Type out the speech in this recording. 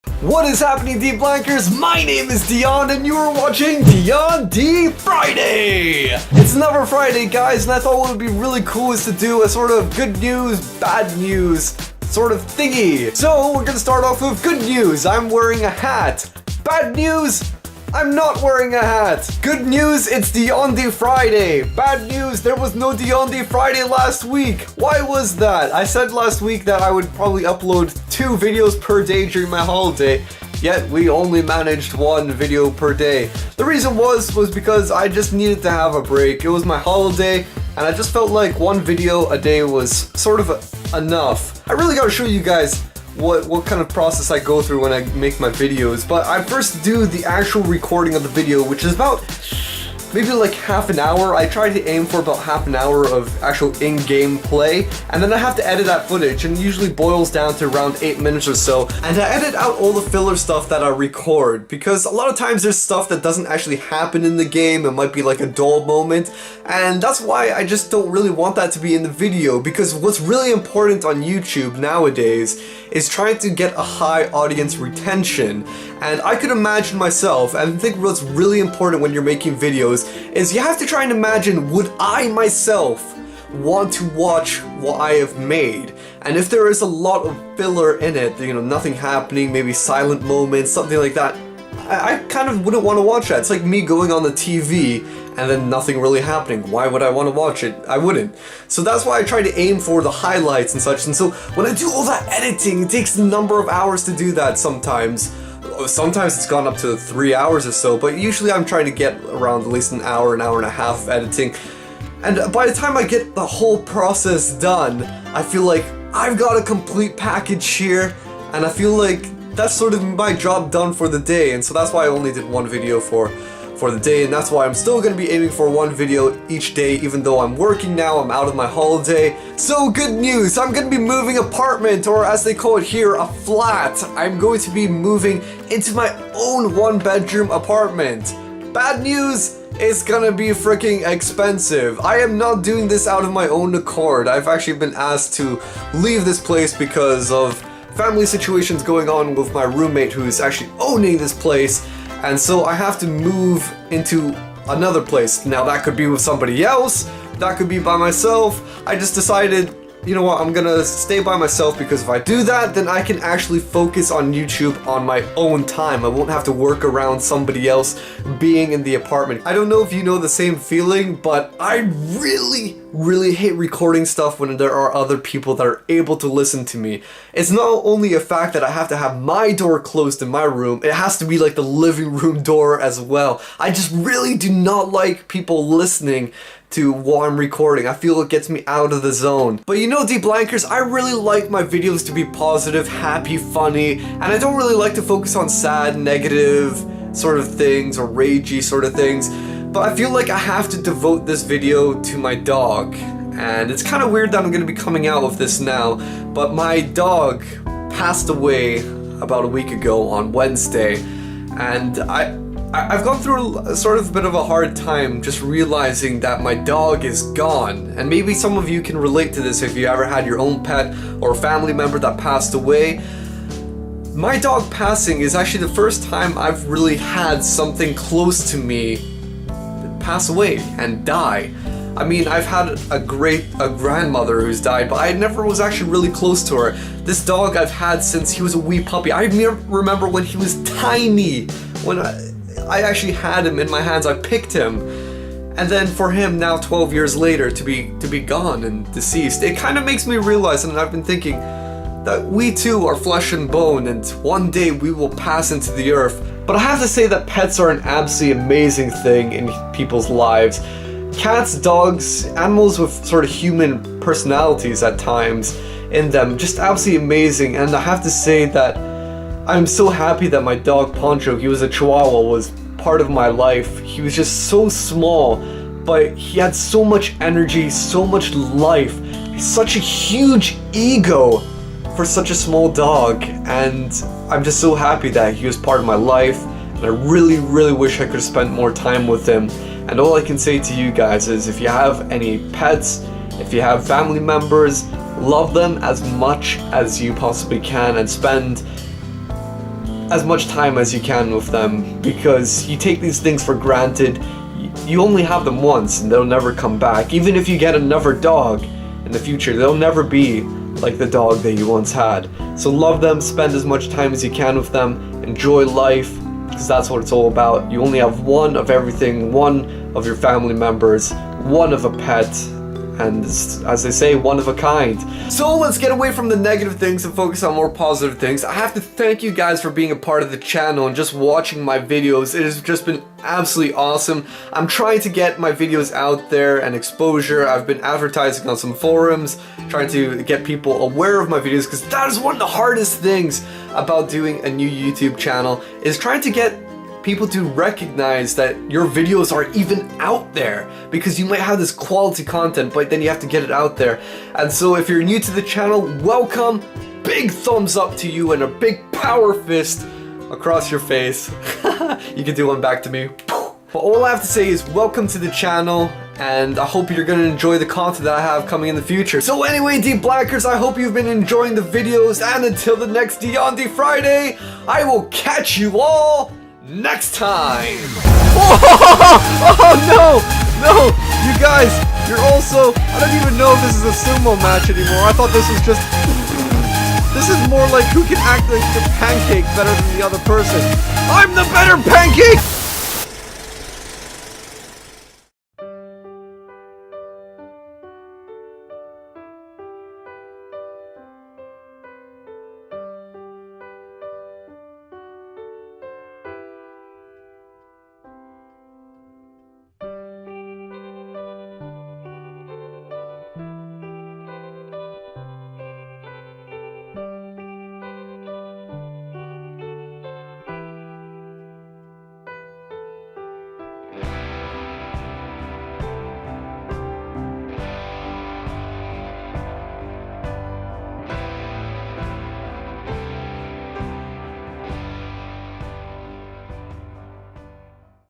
What is happening, DiBlankers? My name is Dion and you are watching Dion Di Friday! It's another Friday, guys, and I thought what would be really cool is to do a sort of good news, bad news sort of thingy. So we're gonna start off with good news. I'm wearing a hat. Bad news, I'm not wearing a hat. Good news, it's Dion Di Friday. Bad news, there was no Dion Di Friday last week. Why was that? I said last week that I would probably upload 2 videos per day during my holiday, yet we only managed 1 video per day. The reason was because I just needed to have a break. It was my holiday, and I just felt like 1 video a day was sort of enough. I really gotta show you guys what kind of process I go through when I make my videos, but I first do the actual recording of the video, which is about maybe like half an hour. I try to aim for about half an hour of actual in-game play, and then I have to edit that footage, and it usually boils down to around 8 minutes or so. And I edit out all the filler stuff that I record, because a lot of times there's stuff that doesn't actually happen in the game. It might be like a dull moment, and that's why I just don't really want that to be in the video, because what's really important on YouTube nowadays is trying to get a high audience retention. And I could imagine myself, and I think what's really important when you're making videos is you have to try and imagine, would I myself want to watch what I have made? And if there is a lot of filler in it, you know, nothing happening, maybe silent moments, something like that, I kind of wouldn't want to watch that. It's like me going on the TV and then nothing really happening. Why would I want to watch it? I wouldn't. So that's why I try to aim for the highlights and such. And so when I do all that editing, it takes a number of hours to do that sometimes. Sometimes it's gone up to 3 hours or so, but usually I'm trying to get around at least an hour and a half of editing. And by the time I get the whole process done, I feel like I've got a complete package here, and I feel like that's sort of my job done for the day. And so that's why I only did 1 video for the day, and that's why I'm still going to be aiming for 1 video each day, even though I'm working now, I'm out of my holiday. So good news, I'm going to be moving apartment, or as they call it here, a flat. I'm going to be moving into my own 1-bedroom apartment. Bad news, it's gonna be freaking expensive. I am not doing this out of my own accord. I've actually been asked to leave this place because of family situations going on with my roommate who's actually owning this place. And so I have to move into another place. Now that could be with somebody else, that could be by myself. I just decided, you know what, I'm gonna stay by myself, because if I do that, then I can actually focus on YouTube on my own time. I won't have to work around somebody else being in the apartment. I don't know if you know the same feeling, but I really hate recording stuff when there are other people that are able to listen to me. It's not only a fact that I have to have my door closed in my room, it has to be like the living room door as well. I just really do not like people listening to what I'm recording. I feel it gets me out of the zone. But you know, DiBlankers, I really like my videos to be positive, happy, funny, and I don't really like to focus on sad, negative sort of things or ragey sort of things. But I feel like I have to devote this video to my dog. And it's kind of weird that I'm going to be coming out with this now, but my dog passed away about a week ago on Wednesday, and I've gone through a sort of bit of a hard time just realizing that my dog is gone. And maybe some of you can relate to this if you ever had your own pet or family member that passed away. My dog passing is actually the first time I've really had something close to me pass away and die. I mean, I've had a grandmother who's died, but I never was actually really close to her. This dog I've had since he was a wee puppy. I remember when he was tiny, when I actually had him in my hands. I picked him, and then for him now 12 years later to be gone and deceased, it kind of makes me realize, and I've been thinking, that we too are flesh and bone, and one day we will pass into the earth. But I have to say that pets are an absolutely amazing thing in people's lives. Cats, dogs, animals with sort of human personalities at times in them, just absolutely amazing. And I have to say that I'm so happy that my dog Poncho, he was a Chihuahua, was part of my life. He was just so small, but he had so much energy, so much life, such a huge ego for such a small dog, and I'm just so happy that he was part of my life, and I really wish I could have spent more time with him. And all I can say to you guys is, if you have any pets, if you have family members, love them as much as you possibly can, and spend as much time as you can with them, because you take these things for granted. You only have them once and they'll never come back. Even if you get another dog in the future, they'll never be like the dog that you once had. So love them, spend as much time as you can with them, enjoy life, because that's what it's all about. You only have one of everything, one of your family members, one of a pet, and as they say, one of a kind. So let's get away from the negative things and focus on more positive things. I have to thank you guys for being a part of the channel and just watching my videos. It has just been absolutely awesome. I'm trying to get my videos out there and exposure. I've been advertising on some forums, trying to get people aware of my videos, because that is one of the hardest things about doing a new YouTube channel, is trying to get people to recognize that your videos are even out there, because you might have this quality content, but then you have to get it out there. And so if you're new to the channel, welcome, big thumbs up to you and a big power fist across your face. You can do one back to me. But all I have to say is welcome to the channel, and I hope you're going to enjoy the content that I have coming in the future. So anyway, DiBlankers, I hope you've been enjoying the videos, and until the next Dion Di Friday, I will catch you all next time. Oh no, no, you guys, you're also, I don't even know if this is a sumo match anymore. I thought this was just, this is more like who can act like the pancake better than the other person. I'm the better pancake.